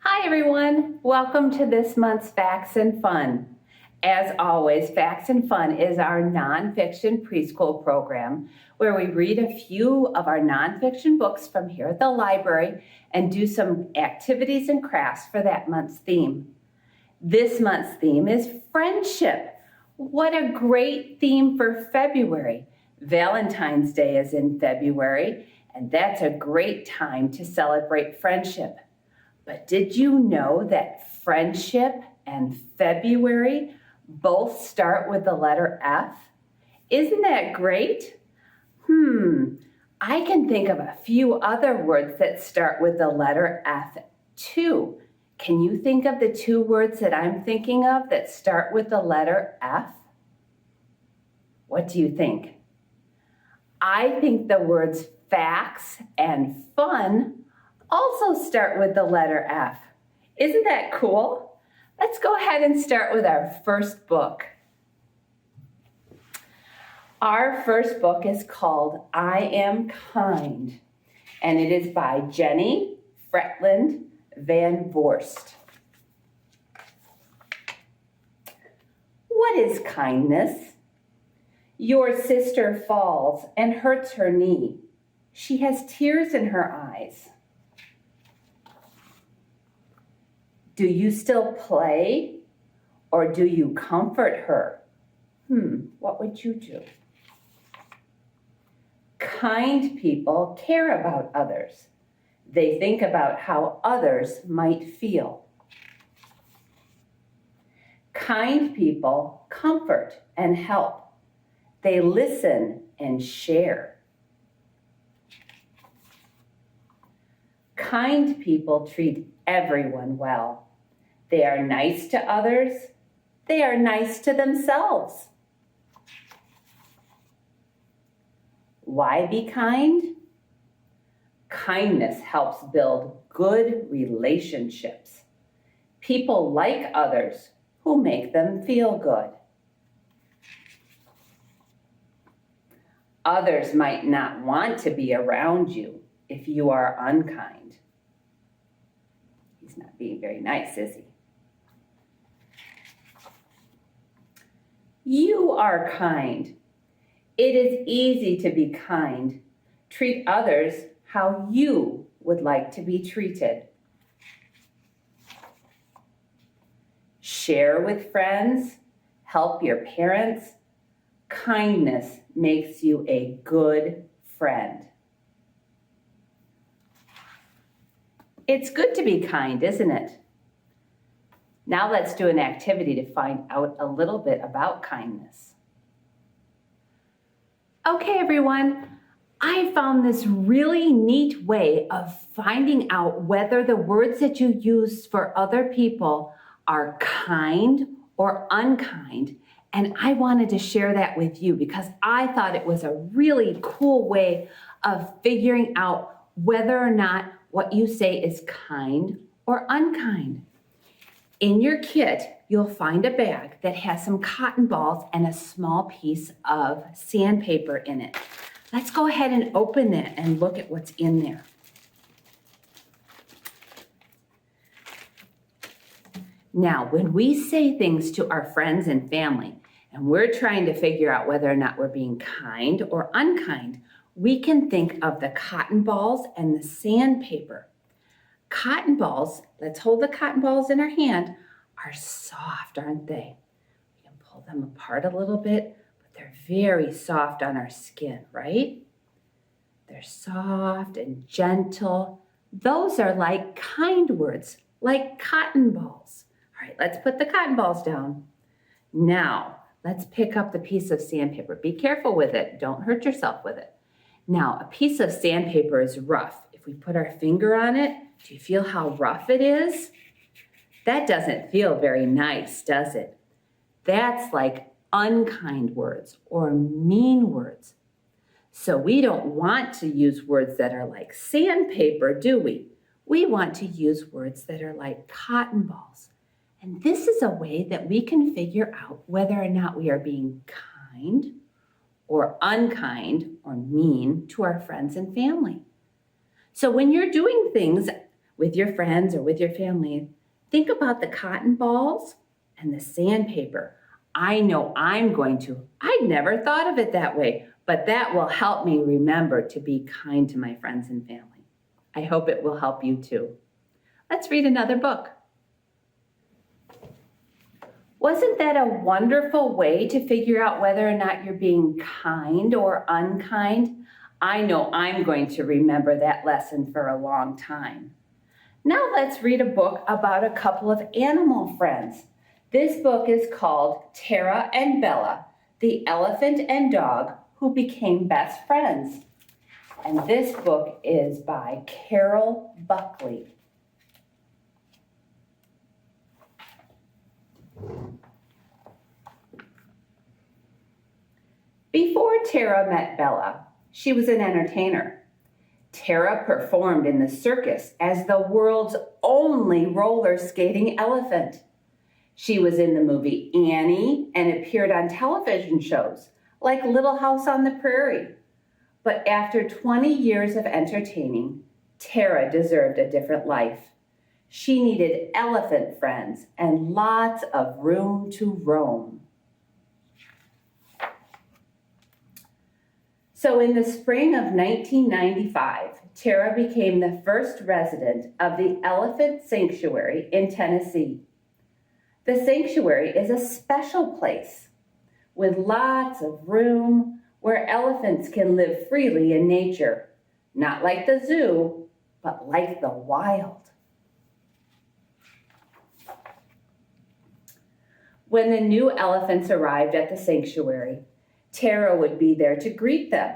Hi everyone, welcome to this month's Facts and Fun. As always, Facts and Fun is our nonfiction preschool program where we read a few of our nonfiction books from here at the library and do some activities and crafts for that month's theme. This month's theme is friendship. What a great theme for February. Valentine's Day is in February, and that's a great time to celebrate friendship. But did you know that friendship and February both start with the letter F? Isn't that great? I can think of a few other words that start with the letter F too. Can you think of the two words that I'm thinking of that start with the letter F? What do you think? I think the words facts and fun also start with the letter F. Isn't that cool? Let's go ahead and start with our first book. Our first book is called I Am Kind, and it is by Jenny Fretland VanVoorst. What is kindness? Your sister falls and hurts her knee. She has tears in her eyes. Do you still play, or do you comfort her? What would you do? Kind people care about others. They think about how others might feel. Kind people comfort and help. They listen and share. Kind people treat everyone well. They are nice to others. They are nice to themselves. Why be kind? Kindness helps build good relationships. People like others who make them feel good. Others might not want to be around you if you are unkind. He's not being very nice, is he? You are kind. It is easy to be kind. Treat others how you would like to be treated. Share with friends. Help your parents. Kindness makes you a good friend. It's good to be kind, isn't it? Now let's do an activity to find out a little bit about kindness. Okay, everyone, I found this really neat way of finding out whether the words that you use for other people are kind or unkind. And I wanted to share that with you because I thought it was a really cool way of figuring out whether or not what you say is kind or unkind. In your kit, you'll find a bag that has some cotton balls and a small piece of sandpaper in it. Let's go ahead and open it and look at what's in there. Now, when we say things to our friends and family, and we're trying to figure out whether or not we're being kind or unkind, we can think of the cotton balls and the sandpaper. Cotton balls, let's hold the cotton balls in our hand, are soft, aren't they? We can pull them apart a little bit, but they're very soft on our skin, right? They're soft and gentle. Those are like kind words, like cotton balls. All right, let's put the cotton balls down. Now, let's pick up the piece of sandpaper. Be careful with it. Don't hurt yourself with it. Now, a piece of sandpaper is rough. If we put our finger on it, do you feel how rough it is? That doesn't feel very nice, does it? That's like unkind words or mean words. So we don't want to use words that are like sandpaper, do we? We want to use words that are like cotton balls. And this is a way that we can figure out whether or not we are being kind or unkind or mean to our friends and family. So when you're doing things with your friends or with your family, think about the cotton balls and the sandpaper. I know I'm going to. I never thought of it that way, but that will help me remember to be kind to my friends and family. I hope it will help you too. Let's read another book. Wasn't that a wonderful way to figure out whether or not you're being kind or unkind? I know I'm going to remember that lesson for a long time. Now let's read a book about a couple of animal friends. This book is called Tarra and Bella, the Elephant and Dog Who Became Best Friends. And this book is by Carol Buckley. Before Tarra met Bella, she was an entertainer. Tarra performed in the circus as the world's only roller skating elephant. She was in the movie Annie and appeared on television shows like Little House on the Prairie. But after 20 years of entertaining, Tarra deserved a different life. She needed elephant friends and lots of room to roam. So in the spring of 1995, Tarra became the first resident of the Elephant Sanctuary in Tennessee. The sanctuary is a special place with lots of room where elephants can live freely in nature, not like the zoo, but like the wild. When the new elephants arrived at the sanctuary, Tarra would be there to greet them.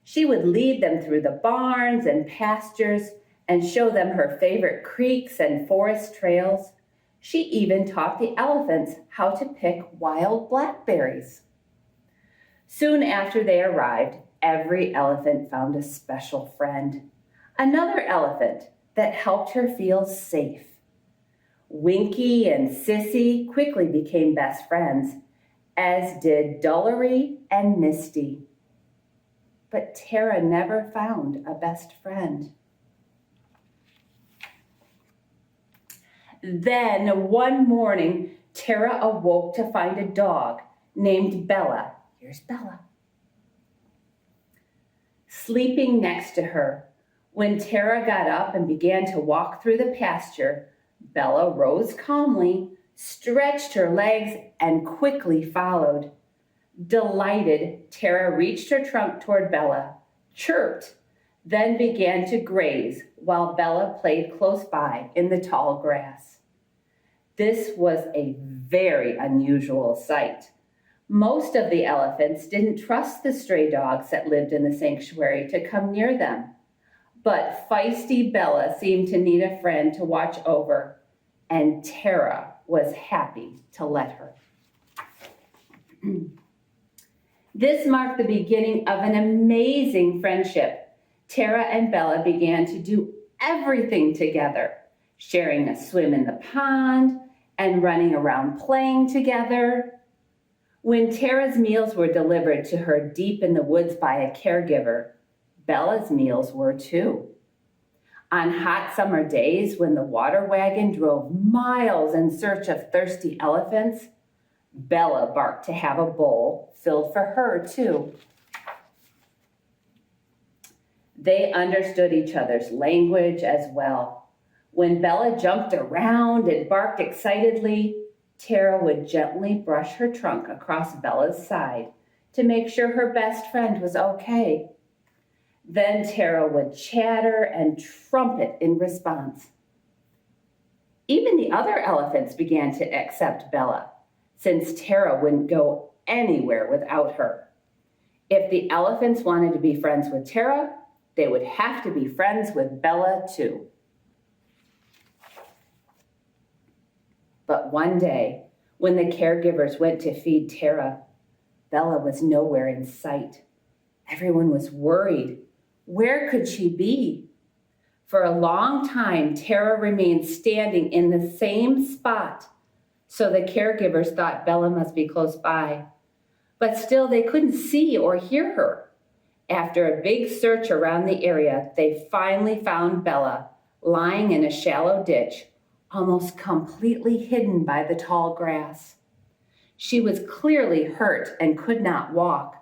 She would lead them through the barns and pastures and show them her favorite creeks and forest trails. She even taught the elephants how to pick wild blackberries. Soon after they arrived, every elephant found a special friend, another elephant that helped her feel safe. Winky and Sissy quickly became best friends, as did Dullery and Misty. But Tarra never found a best friend. Then one morning, Tarra awoke to find a dog named Bella. Here's Bella. Sleeping next to her. When Tarra got up and began to walk through the pasture, Bella rose calmly, stretched her legs, and quickly followed. Delighted, Tarra reached her trunk toward Bella, chirped, then began to graze while Bella played close by in the tall grass. This was a very unusual sight. Most of the elephants didn't trust the stray dogs that lived in the sanctuary to come near them. But feisty Bella seemed to need a friend to watch over, and Tarra was happy to let her. This marked the beginning of an amazing friendship. Tarra and Bella began to do everything together, sharing a swim in the pond and running around playing together. When Tarra's meals were delivered to her deep in the woods by a caregiver, Bella's meals were too. On hot summer days when the water wagon drove miles in search of thirsty elephants, Bella barked to have a bowl filled for her too. They understood each other's language as well. When Bella jumped around and barked excitedly, Tarra would gently brush her trunk across Bella's side to make sure her best friend was okay. Then Tarra would chatter and trumpet in response. Even the other elephants began to accept Bella, since Tarra wouldn't go anywhere without her. If the elephants wanted to be friends with Tarra, they would have to be friends with Bella too. But one day, when the caregivers went to feed Tarra, Bella was nowhere in sight. Everyone was worried. Where could she be? For a long time, Tarra remained standing in the same spot, so the caregivers thought Bella must be close by. But still, they couldn't see or hear her. After a big search around the area, they finally found Bella, lying in a shallow ditch, almost completely hidden by the tall grass. She was clearly hurt and could not walk,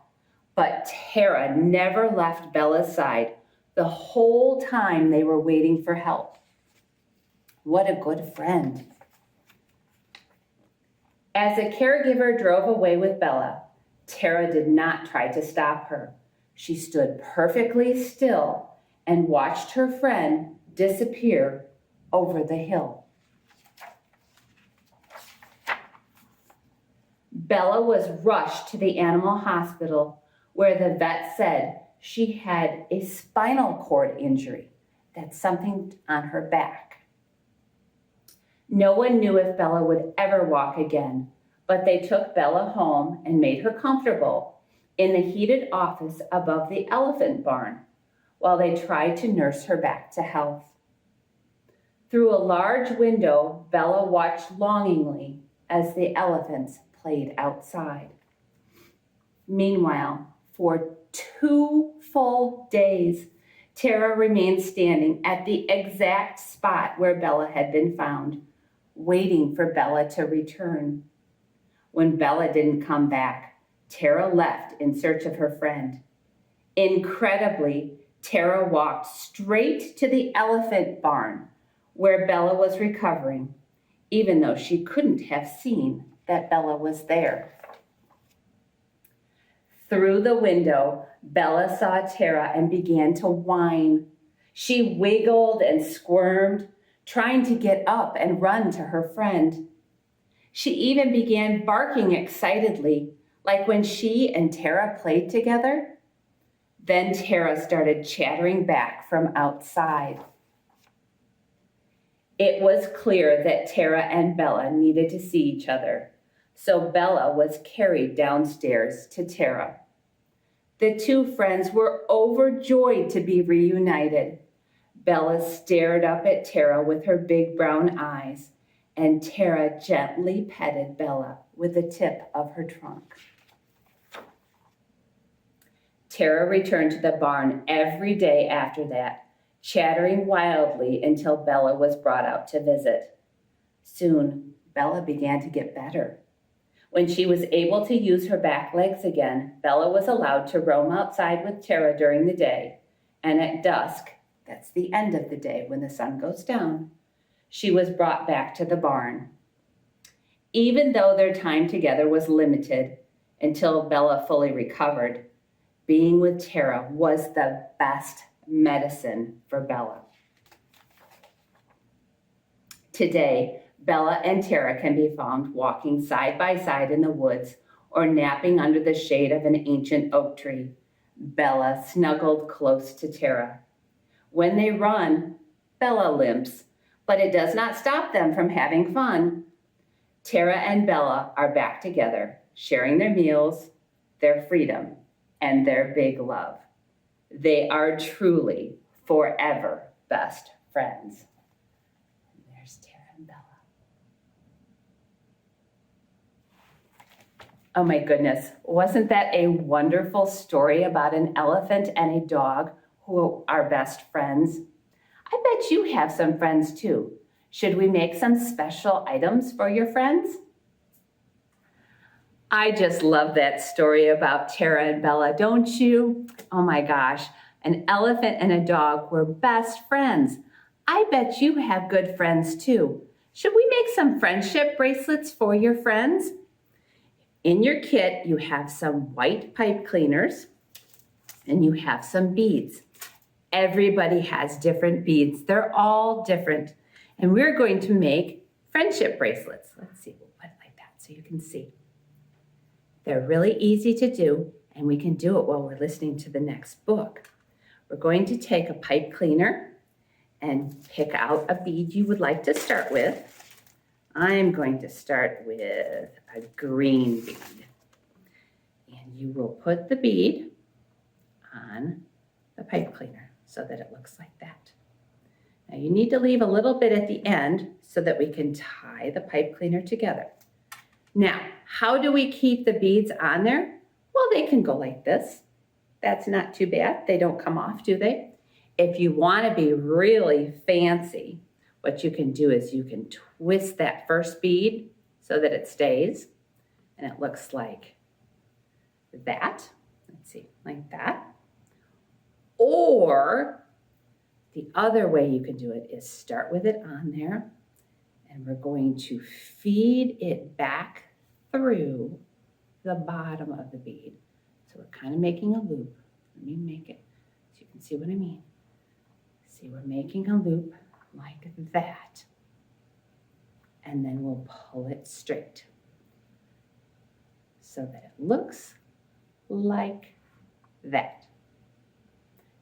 but Tarra never left Bella's side the whole time they were waiting for help. What a good friend. As the caregiver drove away with Bella, Tarra did not try to stop her. She stood perfectly still and watched her friend disappear over the hill. Bella was rushed to the animal hospital where the vet said she had a spinal cord injury. That's something on her back. No one knew if Bella would ever walk again, but they took Bella home and made her comfortable in the heated office above the elephant barn while they tried to nurse her back to health. Through a large window, Bella watched longingly as the elephants played outside. Meanwhile, for 2 full days, Tarra remained standing at the exact spot where Bella had been found, waiting for Bella to return. When Bella didn't come back, Tarra left in search of her friend. Incredibly, Tarra walked straight to the elephant barn where Bella was recovering, even though she couldn't have seen that Bella was there. Through the window, Bella saw Tarra and began to whine. She wiggled and squirmed, trying to get up and run to her friend. She even began barking excitedly, like when she and Tarra played together. Then Tarra started chattering back from outside. It was clear that Tarra and Bella needed to see each other, so Bella was carried downstairs to Tarra. The two friends were overjoyed to be reunited. Bella stared up at Tarra with her big brown eyes, and Tarra gently petted Bella with the tip of her trunk. Tarra returned to the barn every day after that, chattering wildly until Bella was brought out to visit. Soon, Bella began to get better. When she was able to use her back legs again, Bella was allowed to roam outside with Tarra during the day, and at dusk, that's the end of the day when the sun goes down, she was brought back to the barn. Even though their time together was limited until Bella fully recovered, being with Tarra was the best medicine for Bella. Today, Bella and Tarra can be found walking side by side in the woods or napping under the shade of an ancient oak tree, Bella snuggled close to Tarra. When they run, Bella limps, but it does not stop them from having fun. Tarra and Bella are back together, sharing their meals, their freedom, and their big love. They are truly forever best friends. And there's Tarra and Bella. Oh my goodness, wasn't that a wonderful story about an elephant and a dog who are best friends? I bet you have some friends too. Should we make some special items for your friends? I just love that story about Tarra and Bella, don't you? Oh my gosh, an elephant and a dog were best friends. I bet you have good friends too. Should we make some friendship bracelets for your friends? In your kit, you have some white pipe cleaners and you have some beads. Everybody has different beads. They're all different. And we're going to make friendship bracelets. Let's see, we'll put it like that so you can see. They're really easy to do, and we can do it while we're listening to the next book. We're going to take a pipe cleaner and pick out a bead you would like to start with. I'm going to start with a green bead. And you will put the bead on the pipe cleaner so that it looks like that. Now you need to leave a little bit at the end so that we can tie the pipe cleaner together. Now, how do we keep the beads on there? Well, they can go like this. That's not too bad. They don't come off, do they? If you want to be really fancy, what you can do is you can twist that first bead so that it stays, and it looks like that. Let's see, like that. Or the other way you can do it is start with it on there, and we're going to feed it back through the bottom of the bead. So we're kind of making a loop. Let me make it so you can see what I mean. See, we're making a loop like that. And then we'll pull it straight so that it looks like that.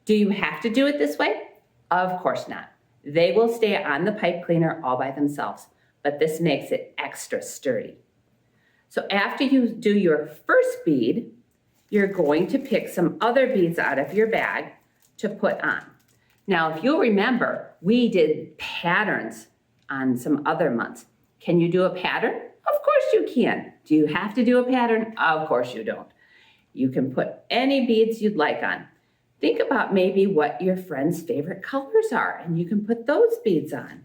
Do you have to do it this way? Of course not. They will stay on the pipe cleaner all by themselves, but this makes it extra sturdy. So after you do your first bead, you're going to pick some other beads out of your bag to put on. Now, if you'll remember, we did patterns on some other months. Can you do a pattern? Of course you can. Do you have to do a pattern? Of course you don't. You can put any beads you'd like on. Think about maybe what your friend's favorite colors are, and you can put those beads on.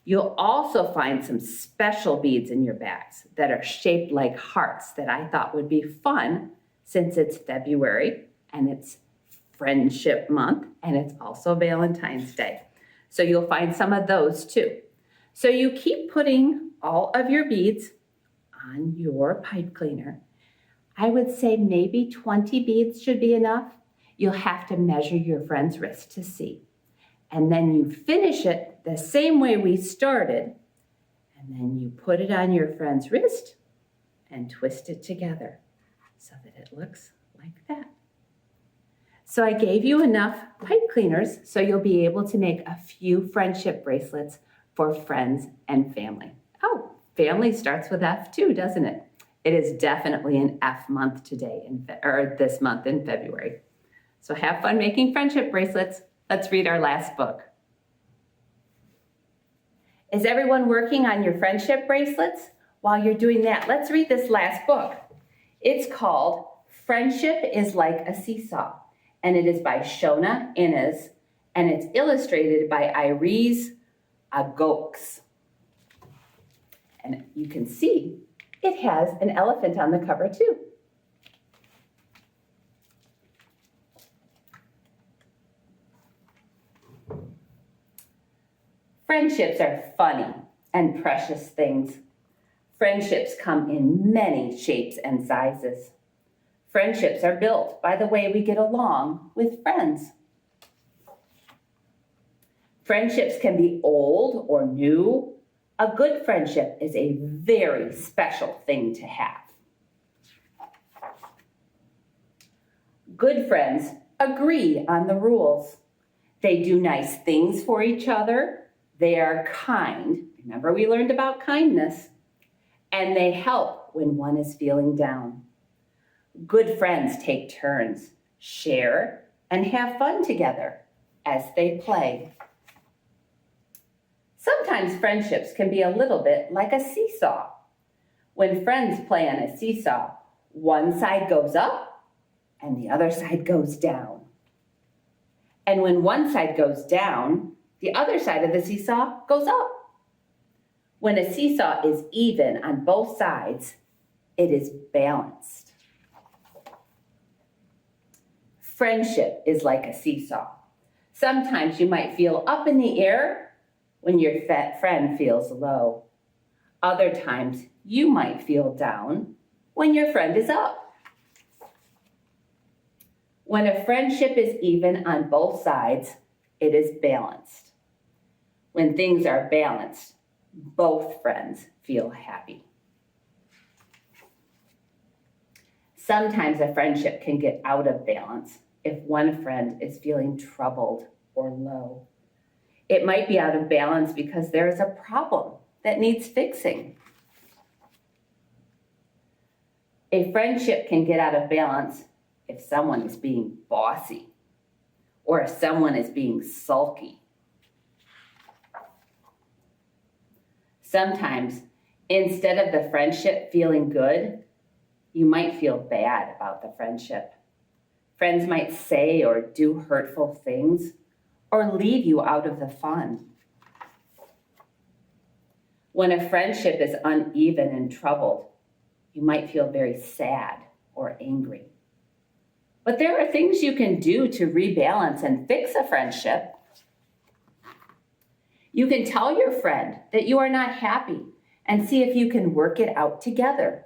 You'll also find some special beads in your bags that are shaped like hearts that I thought would be fun since it's February and it's Friendship Month and it's also Valentine's Day. So you'll find some of those too. So you keep putting all of your beads on your pipe cleaner. I would say maybe 20 beads should be enough. You'll have to measure your friend's wrist to see. And then you finish it the same way we started. And then you put it on your friend's wrist and twist it together so that it looks like that. So I gave you enough pipe cleaners so you'll be able to make a few friendship bracelets for friends and family. Oh, family starts with F too, doesn't it? It is definitely an F month today, this month in February. So have fun making friendship bracelets. Let's read our last book. Is everyone working on your friendship bracelets? While you're doing that, let's read this last book. It's called Friendship is Like a Seesaw, and it is by Shona Innes, and it's illustrated by Irisz Agocs. And you can see it has an elephant on the cover too. Friendships are funny and precious things. Friendships come in many shapes and sizes. Friendships are built by the way we get along with friends. Friendships can be old or new. A good friendship is a very special thing to have. Good friends agree on the rules. They do nice things for each other. They are kind. Remember, we learned about kindness. And they help when one is feeling down. Good friends take turns, share, and have fun together as they play. Sometimes friendships can be a little bit like a seesaw. When friends play on a seesaw, one side goes up and the other side goes down. And when one side goes down, the other side of the seesaw goes up. When a seesaw is even on both sides, it is balanced. Friendship is like a seesaw. Sometimes you might feel up in the air when your friend feels low. Other times you might feel down when your friend is up. When a friendship is even on both sides, it is balanced. When things are balanced, both friends feel happy. Sometimes a friendship can get out of balance if one friend is feeling troubled or low. It might be out of balance because there is a problem that needs fixing. A friendship can get out of balance if someone is being bossy or if someone is being sulky. Sometimes, instead of the friendship feeling good, you might feel bad about the friendship. Friends might say or do hurtful things, or leave you out of the fun. When a friendship is uneven and troubled, you might feel very sad or angry. But there are things you can do to rebalance and fix a friendship. You can tell your friend that you are not happy and see if you can work it out together.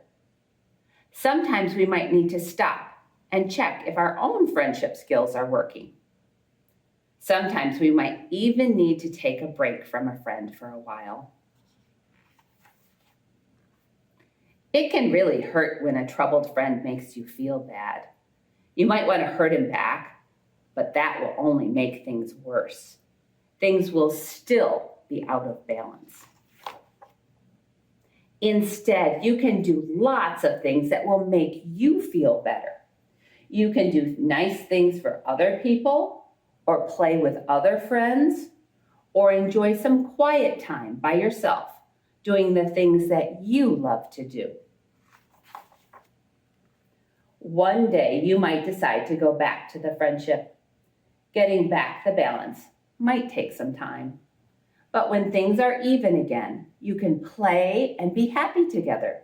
Sometimes we might need to stop and check if our own friendship skills are working. Sometimes we might even need to take a break from a friend for a while. It can really hurt when a troubled friend makes you feel bad. You might want to hurt him back, but that will only make things worse. Things will still be out of balance. Instead, you can do lots of things that will make you feel better. You can do nice things for other people, or play with other friends, or enjoy some quiet time by yourself, doing the things that you love to do. One day, you might decide to go back to the friendship. Getting back the balance might take some time. But when things are even again, you can play and be happy together,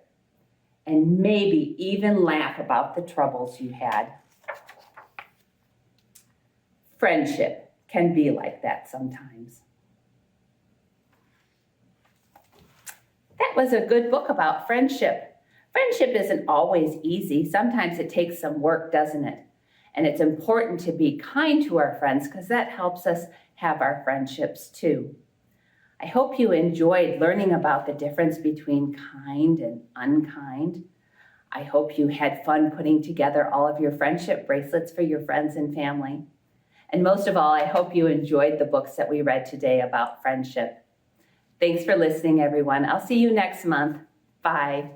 and maybe even laugh about the troubles you had. Friendship can be like that sometimes. That was a good book about friendship. Friendship isn't always easy. Sometimes it takes some work, doesn't it? And it's important to be kind to our friends because that helps us have our friendships too. I hope you enjoyed learning about the difference between kind and unkind. I hope you had fun putting together all of your friendship bracelets for your friends and family. And most of all, I hope you enjoyed the books that we read today about friendship. Thanks for listening, everyone. I'll see you next month. Bye.